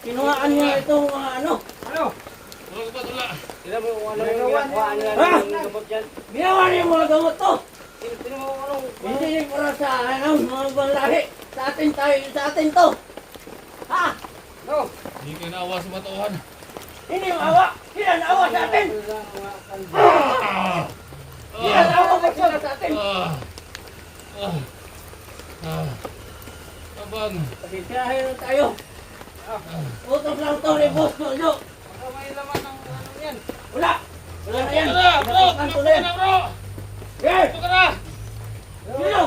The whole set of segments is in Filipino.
Kinuhaan niya itong mga ano. Ano? Wala. Sila mo ano yung ginagawa niya ng gamot dyan? Ginawa niya yung mga gamot to. Sino mo anong... Hindi para sa ano, mga ibang lahi. Sa atin tayo, sa atin to. Ha? No? Hindi kayo naawa sa matuhan. Hindi maawa. Sila naawa sa atin. Sila naawa ba sila sa atin? Abang. Kasi tirahin tayo. Utos lang to ni Boss Jojo. Baka may laman ng ano yan. Wala. Wala na yan. Ito na, bro! Tumakan Ito tuloy. na, bro! Yes. Ito ka na! Sino?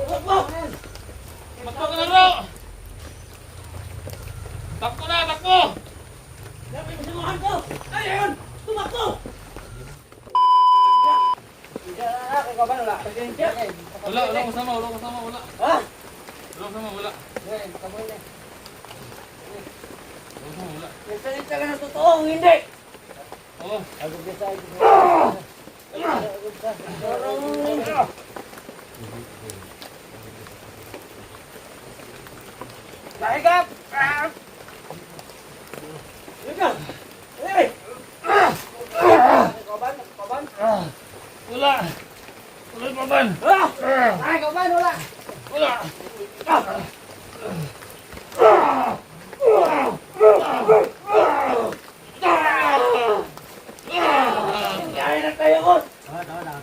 Takbo. Takbo ka na, bro! Takbo na, takbo! Dapat masamahan ko. Ay, ayun. Tumakbo. Ikaw ba wala? Wala kasama, wala. Ha? Wala kasama, wala. Kamoy na. Wala. Nagsalita ka ng totoo, hindi. Oo. Agad ka sa akin. Lahigap! Ikaw. Ay. Kaban? Kaban? Wala. Wala pa ban. Ay, kaban wala! Wala. Kaya na tayo, Boss. Tama na.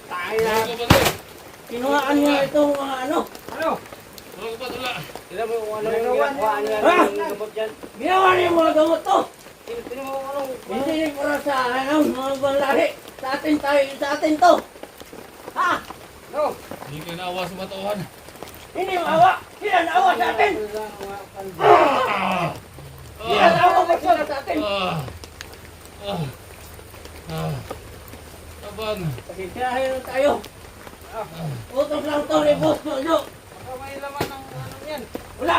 Tayo na. Wala ka ba? Kinuhaan niya itong mga ano. Ano? Wala. Sila mo ano yung ginagawa niya ng gamot dyan? Ginawa niya yung mga gamot to. Sino mo anong... Hindi para sa ano, mga ibang lahi. Sa atin tayo, sa atin to. Ha? No? Hindi kayo naawa sa matuhan. Hindi maawa. Sila naawa sa atin. Sila naawa ba sila sa atin? Abang. Kasi tirahin tayo. Utos lang to ni Boss Jojo. Baka may laman ng ano yan. Wala.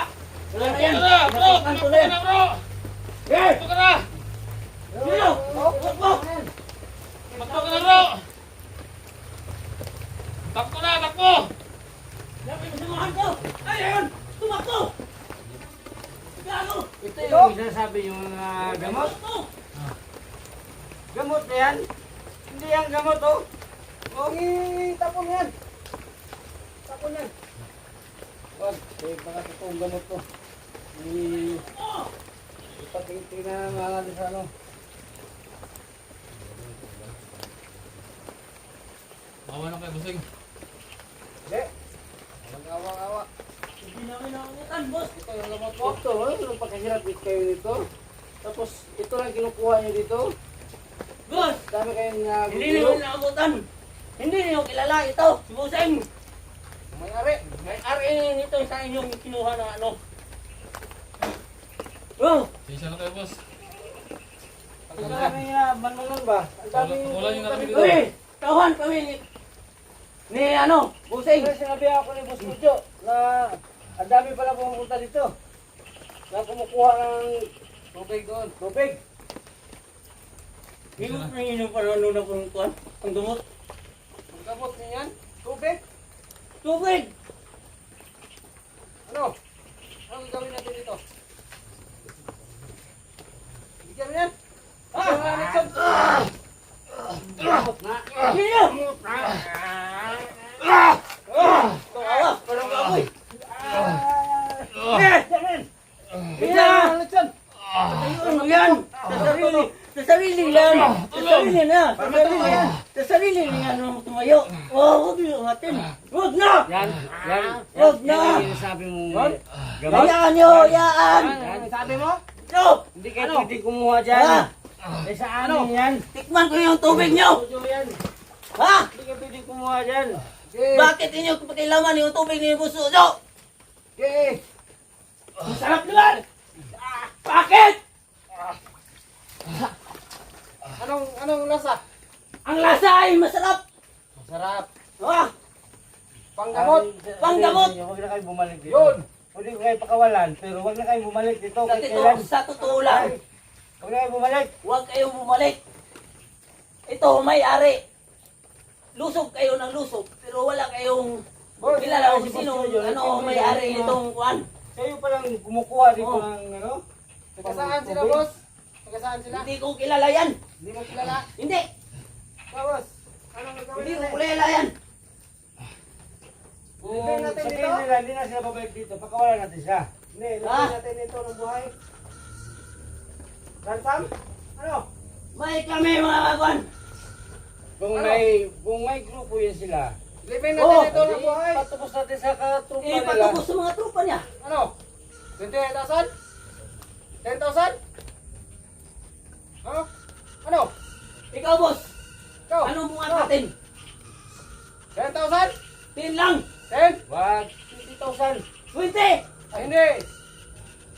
Wala na yan. Ito na, bro! Tumakan Takbo tuloy. ka na, bro! Yes. Takbo ka na! Sino? Takbo. Takbo ka na, bro! Takbo na, takbo! Dapat masamahan ko. Ay, ayun. Tumakbo. Gago. Ito yung sinasabi yung gamot? Tumakbo. Gamot na yan? Hindi yan gamot oh. Huwag tapon yan. Tapon yan. Huwag, baka totoong gamot to. Ipag-tingnan nga natin sa ano. Awa na kayo, busing. Hindi. Mag-awa-awa. Hindi namin nakakutan, Boss. Ito yung gamot ko. Ito, yung pagkahirap kayo dito. Tapos ito lang kinukuha niyo dito. Boss. Dami kayong Hindi namin nakakutan. Hindi niyo kilala ito. Si Buseng. may-ari. May RA nito sa inyong kinuha na ano. Oh. Sisa na kayo, boss. Ang dami banmanan ba? Ang dami. Wala yung narinig dito. Uy, tawahan kami ni ano, Buseng. Kasi sinabi ako ni Boss Mujo na ang dami pala pumunta dito. Na kumukuha ng tubig doon. Tubig. Hingot na yun yung panalo na pangkuhan. Ang dumot. Ang gamot niya yan. Tubig. Tubig! Ano? Ano gagawin natin dito? Bigyan mo yan. Gamot na. Sino? Kawawa, parang baboy. Eh! Bigyan mo yan. Ano yan? Sa sarili yan. Sa sarili na. Sa sarili niya nung tumayo. Oh, huwag niyo umatin. Huwag na! Yan. Huwag na! Yan sabi mo. Hayaan niyo, hayaan! Yan sabi mo? Ito! Hindi kayo pwede kumuha dyan. Ha? Eh sa amin yan. Tikman ko yung tubig niyo! Tuyo yan. Ha? Hindi kayo pwede kumuha dyan. Bakit inyo pakilaman yung tubig ni Buso? Okay. Masarap naman! Bakit? Anong lasa? Ang lasa ay masarap! Masarap. Ha? Panggamot. Panggamot. Huwag na kayo bumalik dito. Yun! Pwede ko kayo pakawalan, pero huwag na kayo bumalik dito. Sa totoo lang, Huwag na kayo bumalik. huwag kayong bumalik. Ito, may-ari. lusog kayo ng lusog, pero wala kayong Boss, kilala kung si sino, Boss Jojo, ano, nagtitinda may-ari ng mga- nitong kuan. Kayo palang kumukuha dito Oo. ng ano? Taga saan sila, tubig? boss? Taga saan sila? Hindi ko kilala yan. Hindi mo kilala? Hindi. Ikaw, boss. Anong gagawin Hindi ko natin? kilala yan. Kung Libing natin sabihin dito? nila, hindi na sila babalik dito, pakawalan natin siya. Hindi, Ah. lagyan natin ito ng buhay. Ransom? Ano? May kami mga kuan. Kung may grupo yan sila, Libing Oo. natin ito ng buhay. patubos natin sa katrupa nila. Patubos sa mga tropa niya. Ano? 28,000? 10,000? Ha? Ano? Ikaw, boss. Ikaw? Anong bunga natin? 10,000? 10 lang. 10? Wag, 20,000. 20. Ay, hindi.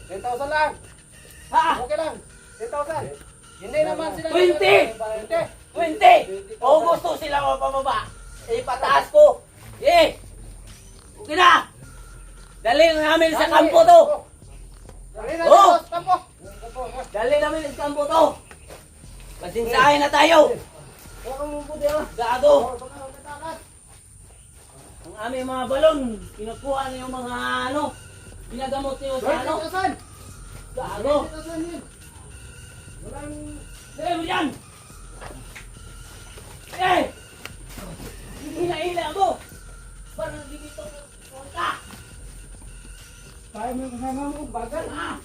10,000 lang. Ha? Okay lang. 10,000. Hindi naman sila. 20. 20. 20. O gusto sila mapababa. Ipataas ko. Eh. Okay na. Dali namin sa kampo to. Dali na, Oh. boss. Kampo. Dali namin sa kampo to. Pasinsahin na tayo. Huwag kang mabuti, ha? Gago. Oh, baka natakas. Ang aming mga balon, kinukuha niyo yung mga ano, ginagamot niyo sa ano. 20,000. Gago. 20,000 yun. Walang... Dali mo dyan. Eh! Hila-hila mo. Parang dito ka. Tayo mo yung kasama mo. Bagal. Ah!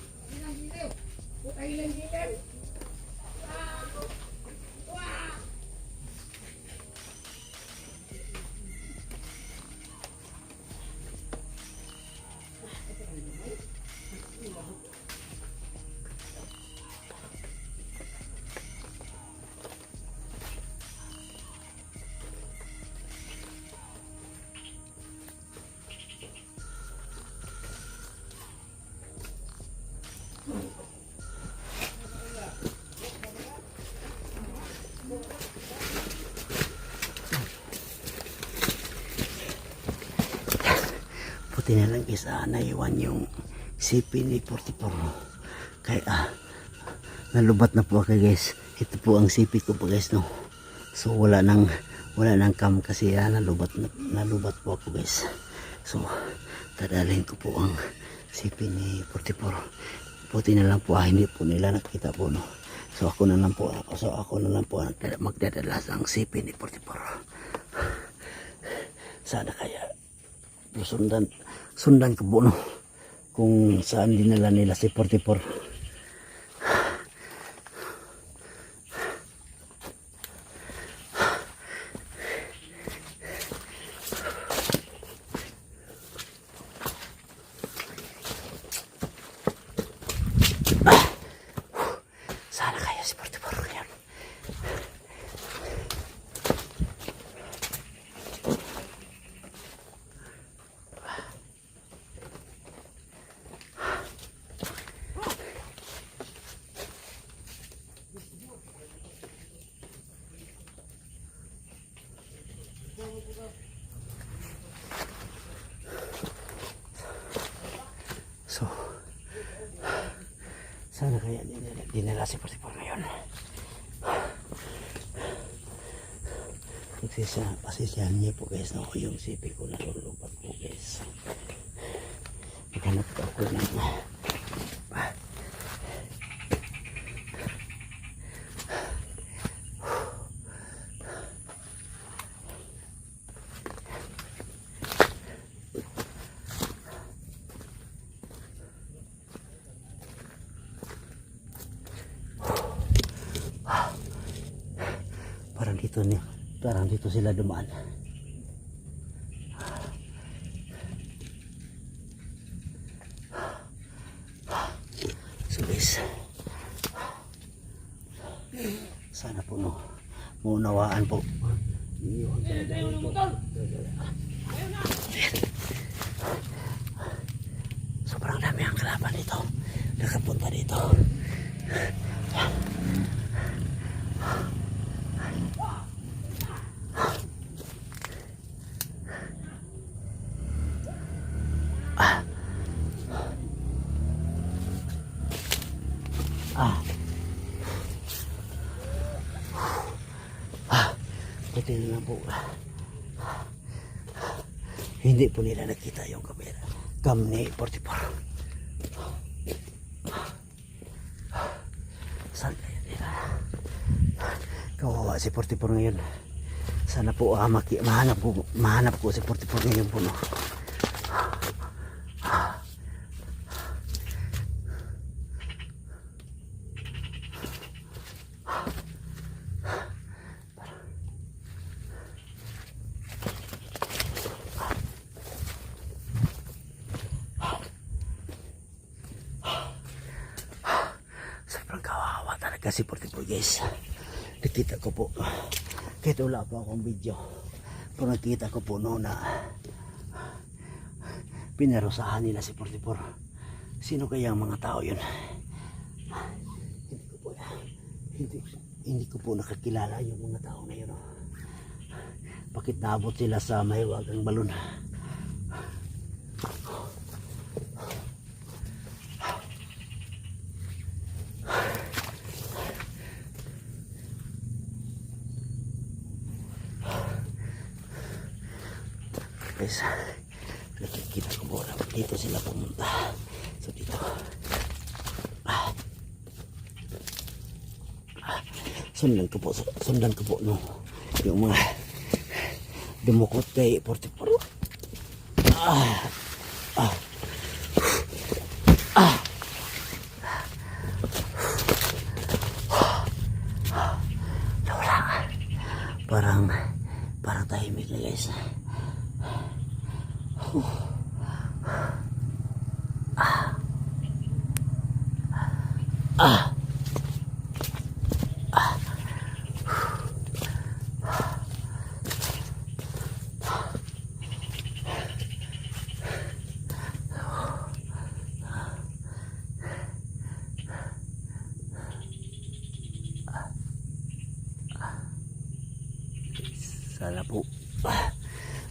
Buti na lang isa naiwan yung CP ni 44. Kaya nalubat na po ako guys. Ito po ang CP ko po guys no. So wala nang cam kasi nalubat po ako guys. So dadalhin ko po ang CP ni 44. Buti na lang po hindi po nila nakita po no. So ako na lang po ang magdadala sa ang CP ni 44. Sana kaya sundan ko po no kung saan dinala nila si 44. Sana kaya si 44 ngayon. So, sana kaya dinala si 44 ngayon. Pasisyahan niyo po guys na yung CP ko nalulubat po guys. Maghanap ako ng parang dito sila dumaan. So guys, sana po no maunawaan po. Sobrang dami ang kalaban dito. Nakapunta dito. Buti na lang po. Hindi po nila nakita yung camera. Cam ni 44. Saan kaya nila? Kawawa si 44 ngayon. Sana po mahanap ko si 44 ngayon po, no? Sobrang kawawa talaga si 44, guys. Nakita ko po, kahit wala po akong video, pero nakita ko po noon na pinarusahan nila si 44. Sino kaya ang mga tao yun? Hindi ko po nakakilala yung mga tao na yun. Bakit naabot sila sa mahiwagang balon? Guys, nakikita ko po na dito sila pumunta. So dito sundan ko po no, yung mga dumukot kay 44. Nawala. Parang tahimik na, guys. Sana po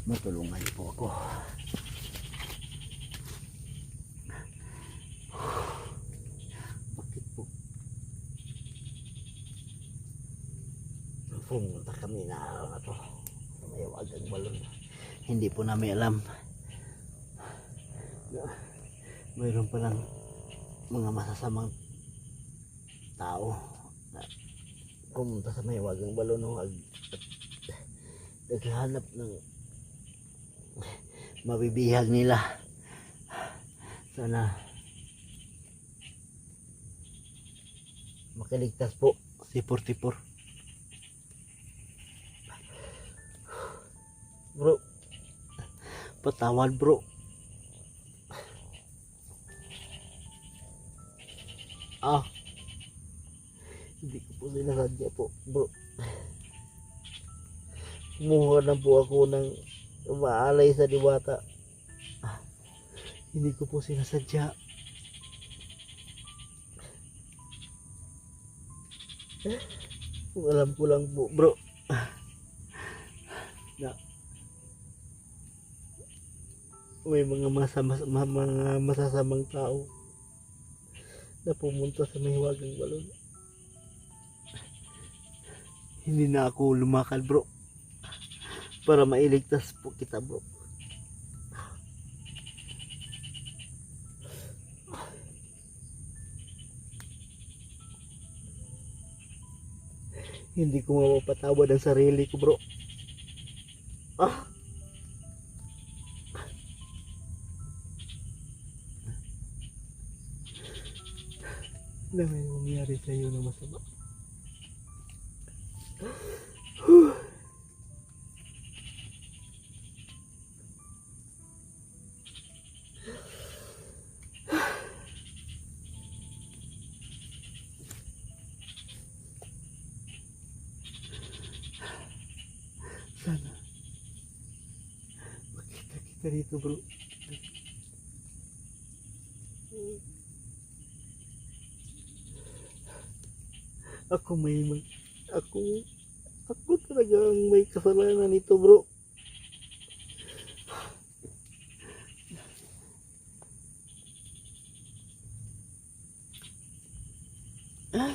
matulungan niyo po ako. Bakit po pumunta kami na araw na to sa may wagang balon? Hindi po namin alam na mayroon palang mga masasamang tao na pumunta sa may wagang balon at naghahanap ng mabibihag nila. Sana makaligtas po si 44. Bro, patawad bro. Hindi ko po sinasadya po, bro. Kumuha na po ako ng maalay sa diwata. Hindi ko po sinasadya. Alam ko lang po, bro, na may mga masasamang tao na pumunta sa mahiwagang balon. Hindi na ako lumakad, bro, para mailigtas po kita, bro. Hindi ko mapapatawad ang sarili ko, bro. Na may nangyari sa iyo na masama. Sana makita kita dito, bro. Ako talagang may kasalanan nito, bro. Ah.